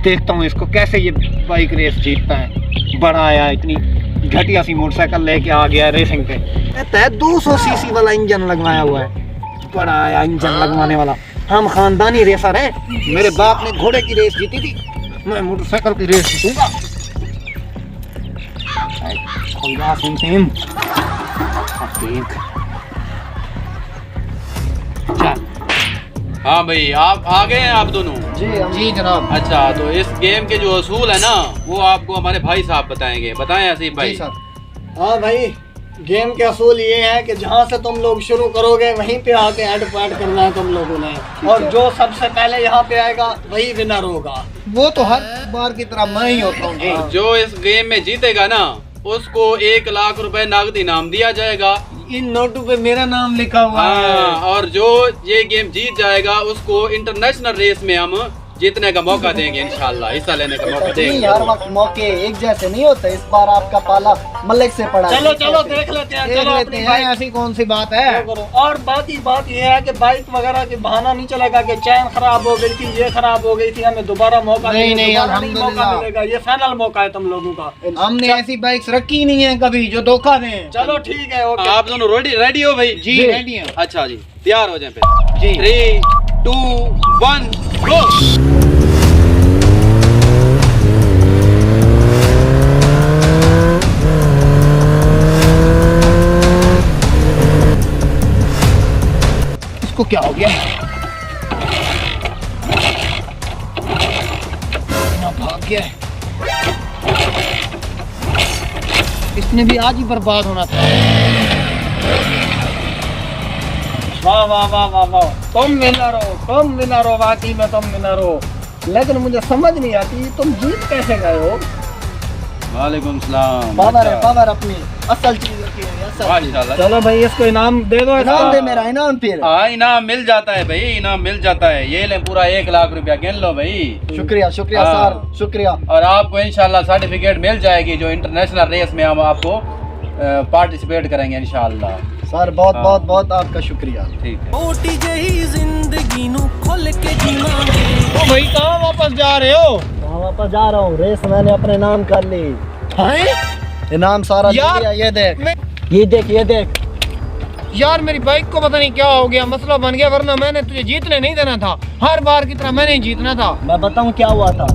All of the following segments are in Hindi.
देखता हूँ इसको कैसे ये बाइक रेस जीतता है। बड़ा आया, इतनी घटिया सी मोटरसाइकिल लेके आ गया रेसिंग पे। कहता है 200 सीसी वाला इंजन लगवाया हुआ है। बड़ा आया इंजन लगवाने वाला। हम खानदानी रेसर हैं। मेरे बाप ने घोड़े की रेस जीती थी, मैं मोटरसाइकिल की रेस जीतूंगा। देख चल। हाँ भाई, आप आ गए हैं आप दोनों? जी जनाब। अच्छा, तो इस गेम के जो असूल है ना, वो आपको हमारे भाई साहब बताएंगे। बताएं आसिफ भाई। हाँ भाई, गेम के असूल ये है कि जहाँ से तुम लोग शुरू करोगे वहीं पे आके एंड पॉइंट करना है तुम लोगों ने, और जो सबसे पहले यहाँ पे आएगा वही विनर होगा। वो तो हर बार की तरह मैं ही होता हूँ। जो इस गेम में जीतेगा ना, उसको 1 लाख रुपए नगद इनाम दिया जाएगा। इन नोटों पे मेरा नाम लिखा हुआ है। और जो ये गेम जीत जाएगा उसको इंटरनेशनल रेस में हम जीतने का मौका देंगे, इंशाल्लाह हिस्सा लेने का मौका देंगे। हर वक्त मौके एक जैसे नहीं होते। इस बार आपका पाला मलिक से पड़ा। चलो चलो देख लेते हैं, चलो लेते हैं। ऐसी कौन सी बात है। और बाकी बात ये है कि बाइक वगैरह के बहाना नहीं चलेगा कि चैन खराब हो गई थी, ये खराब हो गई थी, हमें दोबारा मौका नहीं मौका मिलेगा। ये फाइनल मौका है तुम लोगों का। हमने ऐसी बाइक्स रखी नहीं है कभी जो धोखा दें। चलो ठीक है, ओके। आप दोनों रेडी हो भाई? जी रेडी हैं। अच्छा जी, तैयार हो जाए फिर। जी 3, 2, 1 गो। इसको क्या हो गया? भाग गया है। इसने भी आज ही बर्बाद होना था। वाह वाह वाह वाह वाह, तुम विनर हो, तुम विनर हो, वाकई में तुम विनर हो। लेकिन मुझे समझ नहीं आती तुम जीत कैसे गए हो। वालेकुम सलाम। पावर है, पावर अपनी असल चीज होती है, असल चीज। माशाल्लाह। चलो भाई इसको इनाम दे दो। इनाम दे मेरा इनाम फिर। हाँ, इनाम मिल जाता है भाई, इनाम मिल जाता है। ये ले पूरा 1 लाख रुपया गिन लो भाई। शुक्रिया शुक्रिया हाँ। सर, शुक्रिया। और आपको इंशाल्लाह सर्टिफिकेट मिल जाएगी, जो इंटरनेशनल रेस में हम आपको पार्टिसिपेट करेंगे इंशाल्लाह। सर बहुत हाँ। बहुत बहुत आपका शुक्रिया। ठीक है। छोटी जही जिंदगी नू खोल के जीवांगे। तो भाई कहाँ वापस जा रहे हो? वहाँ वापस जा रहा हूँ, रेस मैंने अपने नाम कर ली। इनाम सारा दे यार, दिया। ये देख, मैं- ये देख, ये देख। यार मेरी बाइक को पता नहीं क्या हो गया, मसला बन गया। वरना मैंने तुझे जीतने नहीं देना था, हर बार की तरह मैंने ही जीतना था। मैं बताऊँ क्या हुआ था।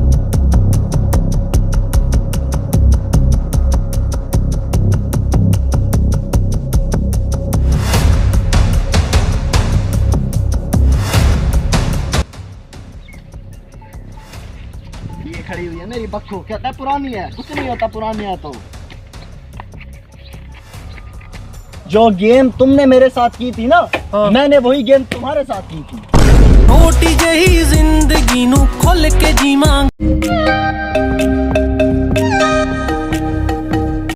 ये खड़ी हुई है मेरी बक्खू, कहता है पुरानी है, कुछ नहीं होता पुरानी है तो। जो गेम तुमने मेरे साथ की थी ना, हाँ। मैंने वही गेम तुम्हारे साथ की थी। छोटी जही जिंदगी नू खोल के जीवांगे।